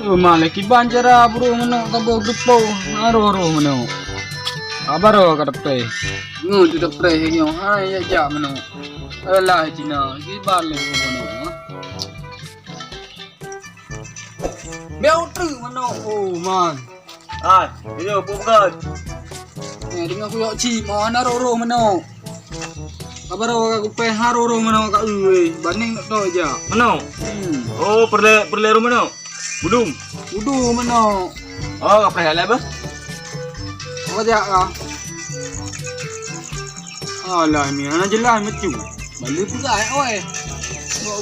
Malah kiban cara buru mana tabau depo aro mana. Abaro ka depe. Ngu tu depe nyo hai ya ja mana. Alah Cina kiban le mana. Beo tu mana oh man. Ah, ini bukan. Dengan aku yok ci mana ro mana. Abaro ka kupe haro mana ka banding nak tu aja. Mana? Oh, perle rumah mana? Budum. Udu mana. Oh, apa hal apa? Apa dia ka? Alah ni anak jelas macam. Balik pula oi.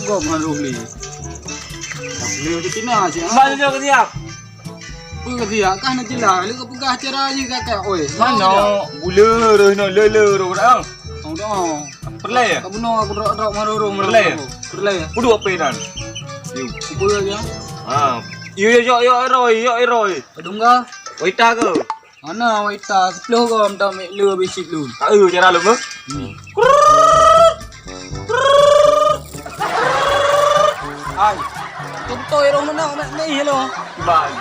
Gom haruh ni. Boleh di Cina aja. Balik dia ke siap. Pun dia kan nak jelas. Lu pegah cara je kakak oi. Mana? Bula roh lele roh dah. Tahu dah. Perle ya? Kamu nak aku rak maroro Perle. Perle. Budu apa dan? Yo. Apa dia? Ah. Yo Roy. Adung ka? Waita ke? Mana waita 10 ko amta mek leu basic lu. Tak cara lu ke? Ai. Tutoy ro mana nak ni hello. Bye.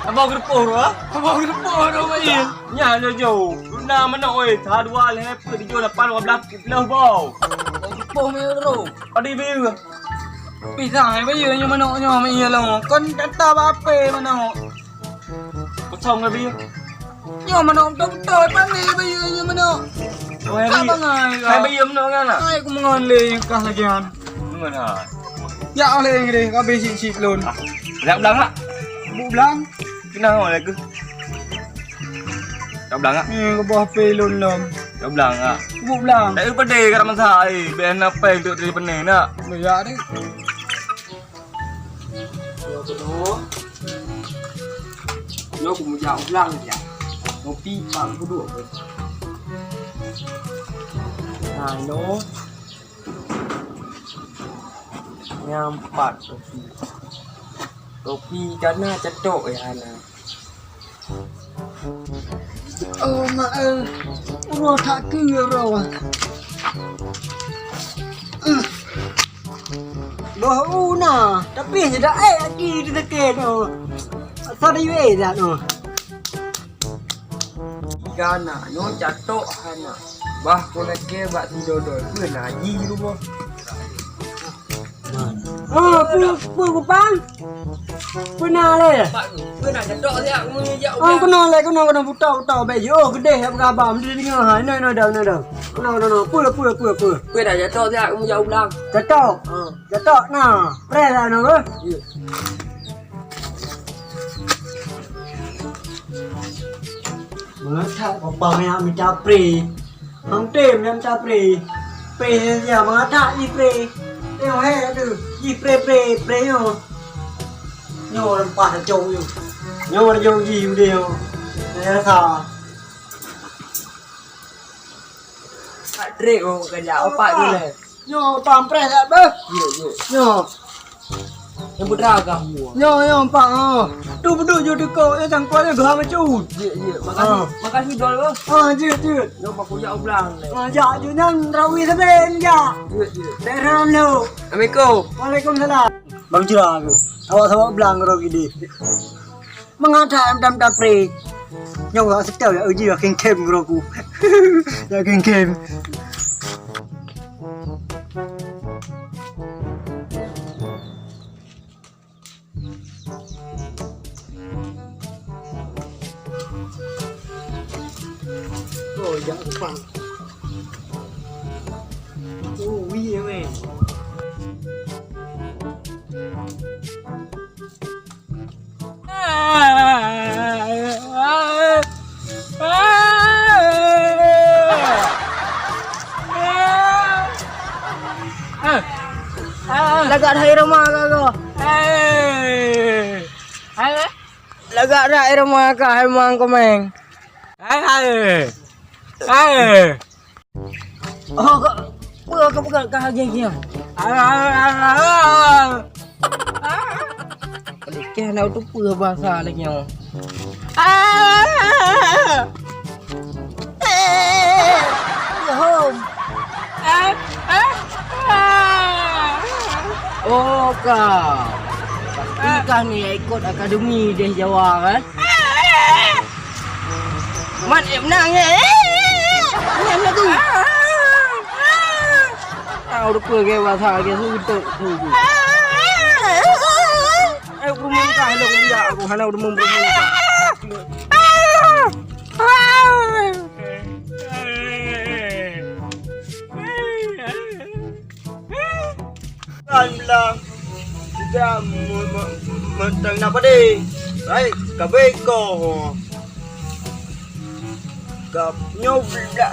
Abang gerpoh ro ah. Abang gepo ro mai. Nya lo jo. Luna mana oi? Tha dua le pe di jo 8 15 bau. Abang gepo mai ro. Adi bi. Pisang hai bây giờ nhưng mà nó nhỏ mày là con ta ba pê mà nó Có xong rồi bi. nhưng mà nó đông trời ba mê bây giờ nhưng mà nó Hai bây giờ nó nghe nè. ai cũng ngon lên cả là gian Ngon hả? dạo lên đi có bê xịt luôn Dạo đắng á. bụ lắm Cái nào hỏi lại cứ. Dạo đắng á. có bò pê luôn lầm Dạo đắng á. bụ lắm Đấy vấn đề cái mà sai bên nó phê tự đi vấn đề nữa. bây giờ đấy nó cũng dạo lăng vậy nó pi bằng cái đuổi rồi Nah, no. Nyampat topi karena cedok ya ana. mà rồi thả cưa rồi Bahu na, tapi hanya dah lagi di dekat tu. Asal dia dah tu. Gana no cedok ana. Bah kena ke bak tidur dah. Ngaji rumah. Pu kupang. Pernah le. Nak cedok dia menjak Kenal le, kenal buta bayi. Oh, gede apa khabar? Dia dengar hai. Noi dah. Kenal. Pu. nak cedok dia menjak ulang. Jatuh nah. Presa no ke? Mengata apa yang minta pri. Hang tem yang minta pri. Pri ya mengata i pri. Tengok hai tu. I pri yo. Nyo lempat jauh yo. Nyo jauh ji dia. Saya sa. Trek kerja opak tu le. Nyo pampres tak ber. Ya. Nyo. Yang beragam gua. Nyo pak. Tu bedu jo dekau yang tangkau dia gah macam. Ya. Makasih dol bos. Je. Yo pak kuya ulang le. Ya je nang rawi seben ya. Ya. Teran lo. Assalamualaikum. Waalaikumsalam. Bang Jira aku. Awak belang ro gini. Mengata am pre. Nyo gak setel ya uji ya kem ro ku. Ya kem. Oh, jangan lupa. Oh, iya weh. Lagak dari rumah kau. Lagak dari rumah kau emang komeng. Oh, kau kau gini. Keh nak tu pura bahasa lagi yang. Home. Oh kau. Kami ikut akademi deh Jawa kan. Mat menang ya. Menang tu. Tahu depa ke bahasa ke sudah tu. Aku minta hello aku hana udah memberminta. Anh bilang sudah mentang apa deh? Baik, kabe ko. Kap nyo bla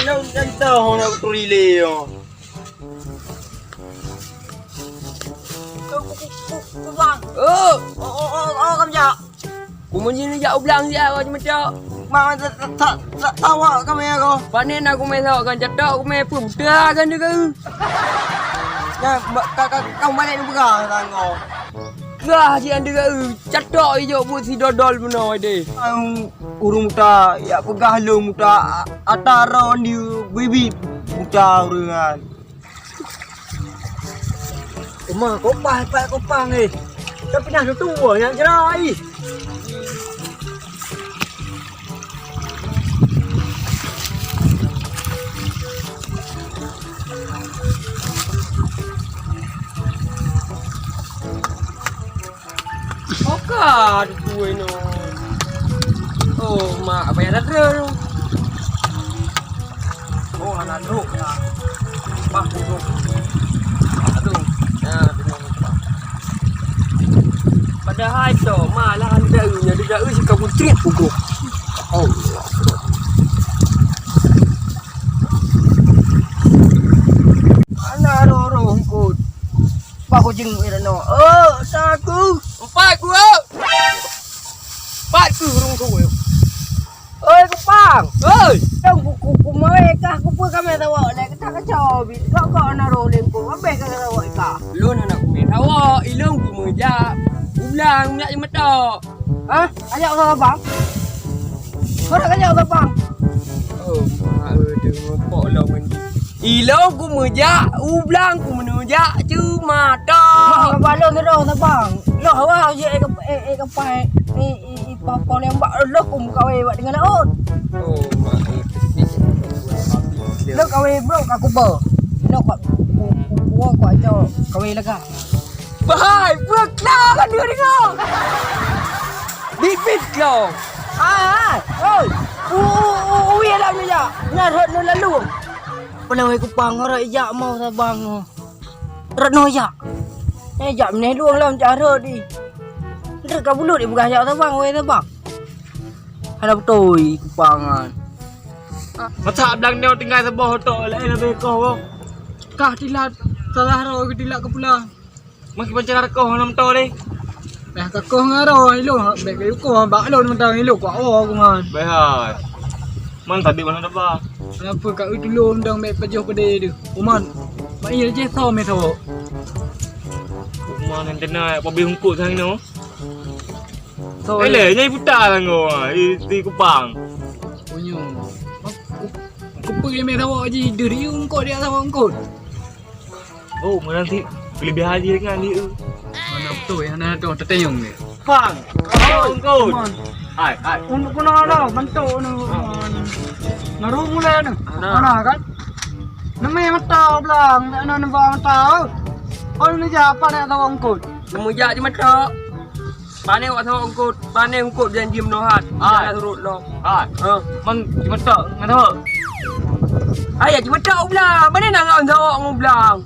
nyo nanta ho na turile yo. Kamu jak. Aku menjini jak ulang dia kau cuma cak. Mà tao họ các mẹ cô. Panen aku main thọ kan cetok aku main pun dah kan dia ke. Nha, kau mana ni buka tao ngồi. Gah si anda ke cetok hijau pun si dodol benar deh. Urung muta, ya pegah lo muta atara ni baby muta uringan. Mà có pa ni. Tapi nak tu yang cerai. Okah gue no. Oh, mak apa yang ada tu? Oh, anak tu. Pak tu. Aduh. Ya, padahal tu malah anda dia si kau treat pukul. Oh. Anak orang kau. Pak kau jeng ira no. Saku. Empat ku. Empat ku rung ku. Ơi cô Pang. Ơi, Đâu cô mới cả cô vừa cái mẹ tao gọi này cái thằng cái trò bị gõ nào rồi liền cô bắt bè cái tao gọi cả. luôn anak ku main tawa, ilung ku meja. Ulang nak cuma tok. Hả? Cái dạo sao Pang? Có cái dạo sao Pang? Oh, mak dia ngopok lah main. Ilung ku meja, ulang ku meja cuma Mà tok. bà lương cái đâu sao Pang? Lo quá gì cái phải Pau nembak lo kum kawe buat dengan laut. Oh, mak. Lo kawe bro aku ber. Lo kau cho kawe lega. Bahai, berkelah kan dia dengar. Bibit kau. Ôi. Ui làm gì vậy? Nhà thật nó là luôn. Bây giờ cô Pang rồi dạ mau ra bang. Rất nói dạ. Này dạ này luôn làm trả rồi đi. Được cả bulu di bukan jauh bang, weh bang. Ada betul kupangan. Masa abang ni tinggal sebuah hotok lah lebih kau. Kah tilat salah ro tilat ke pula. Mak pacar kau nam to deh. Dah ka ko ngaro ilo bek ke ko ba lo mentang ilo ko awo ko ngan. Behai. Man tadi mana dah ba? Apa ka itu lo ndang bek pejoh pede tu. Uman. Ba iya je so me tho. Mana tena babi hungkut sang no. So Ele nyai buta lah ngau. Di Kupang. punyo. Aku pergi me tho je diri ko dia sama ko. Oh, mana nanti kelebihan dia dengan dia. Mana betul ya na tu teteyong ni. Pang. Oh, hungkut. Hai. Untuk kena ada bentuk ni. Naruh mula ni. Mana kan? Nama mata belang, tak nak nampak mata. Orang ni siapa nak tahu angkut? Semujak je mata. Pane wak tho angkut, pane angkut janji menohat. Jangan turut lo. Hai. Man cuma tak ngan tahu. Ayah cuma tak ulang. Mana nak ngau tho ngublang.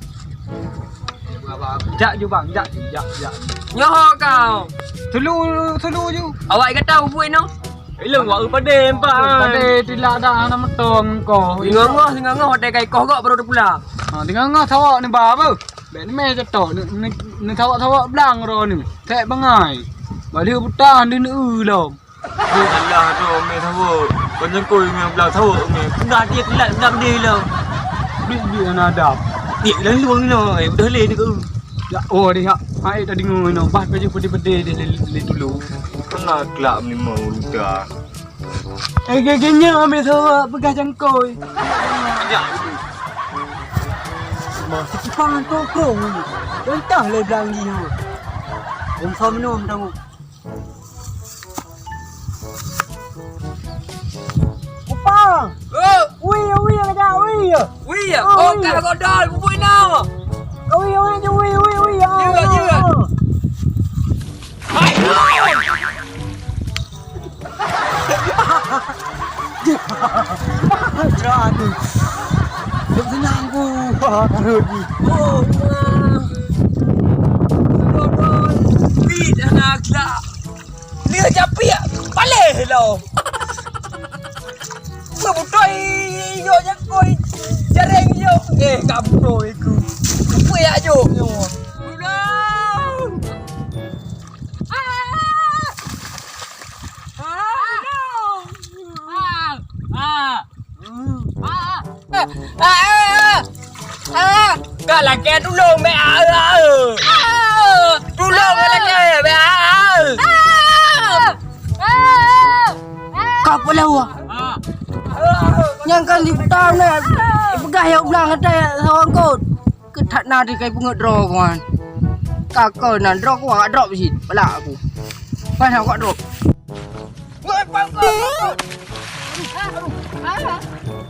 Jak je bang, jak. Nyoh kau. Telu je. Awak kata buat no. Ilung wak pada empat. Pada tidak ada nama tong kau. Singa-singa hotel kai kau gak baru dah pula. Tengah thawak ni ba apa? Bek ni meh cetok ni thawak belang ro ni. Tek bangai. Balik putah ni long. Allah tu me tahu. Banyak kau yang belah tahu me. Dah dia telat dah dia lah. Dia nak ada. Dia dah luang no. Dah le ni ke. Ya, oh dia. Hai tadi ngoi no. Bah baju putih-putih dia le dulu. Kena kelak ni mau dah. Gengnya ambil thawak pegah cangkoi. Ya. Masih kepang tokong ni. Entah le belang ni. Om sa minum tamu. Apa? Ui ada ui. Wih ya, oh kak godol, bubui nama. Ui. Juga. Hai. Berani. Dia senang ku. Rugi. Oh, godol. Bid anak lah. Dia capek, balik lo. Sebutoi yo jakoi jareng yo. Kamu iku. Apa ya yo? Ulang. Kak laki tolong be tolong laki be Kapa lawa. Yang kali pertama pegah yang ulang ada seorang kot. Ketat nadi kai bunga draw kawan. Kakak nak draw ku agak drop sih. Balak aku. Pas aku drop.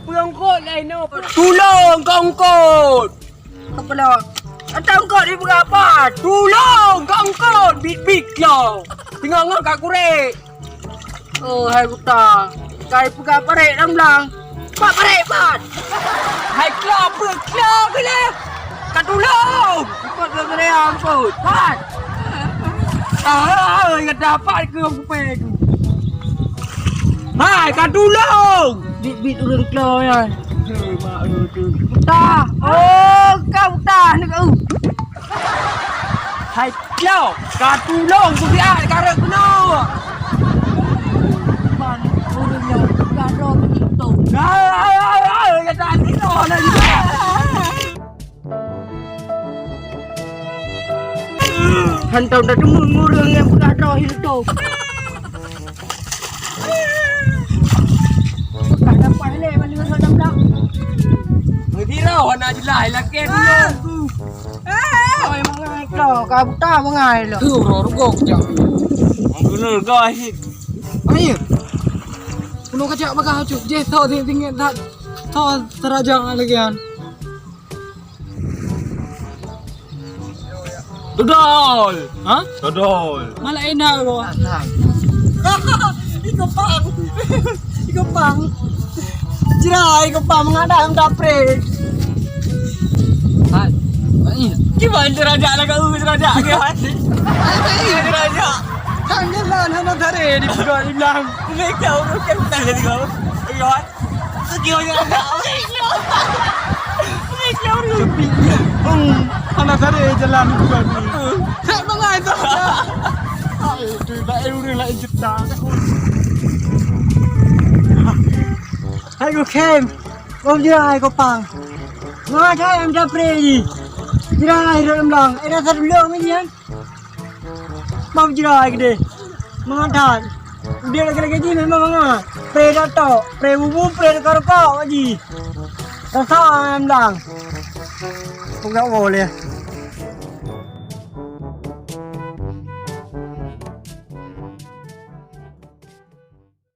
Pengkot lain no. Tolong kongkot. Kapa lawa. Atang kot di berapa? Tolong kongkot big lo. Tengok ngok kat kurek. Oh hai buta. Kai pegah parek dalam belang. Pak parek pat. Hai klop gila. Kat tolong. Kot bere angkut. Pat. Enggak dapat ke aku peg. Hai kat tolong. Bit urang klo ya. Mak tu. Buta. Oh kau buta ni kau. Hai klop kat tolong tu dia karek kena. Urangnya karo itu. Enggak tak kena lagi. Hantau dah murung yang pegah draw hidup. Tak dapat le balik ke dalam belang. Berdirau nak jelai laki tolong. Kau yang mengai kau, kau buta mengai lo. Tu rogok jap. Guna gahit. Ayo. Pulau kacak bagah cuk. Je tau tinggi tak. Tau terajang lagi kan. Dodol. Ha? Dodol. Malah enak kau. Ikaw pang. Jirai, ikaw pang mengadang dapre. Hai. Gimana derajat lah kau derajat ke hati? Derajat. Hanya mana tare di pegawai di belang. Mereka orang kan tak jadi kau. Ayat. Sekiranya ada orang. Mereka orang. Sepinya. Anak tare jalan di pegawai. Tak mengai tu. Ayo, tu tak urang lain cerita. Hai cô Kem, con jirai cô Pang. Ngồi thấy em ra pre gì? Jirai rồi em lòng, em ra thật lượng mấy gì anh? Mong jirai cái đi. Ngồi thật. Dia lagi gì memang ngah. Pre dah tau, pre bubu, pre karo kau gì? Rasa em lòng. Không gạo ngồi liền.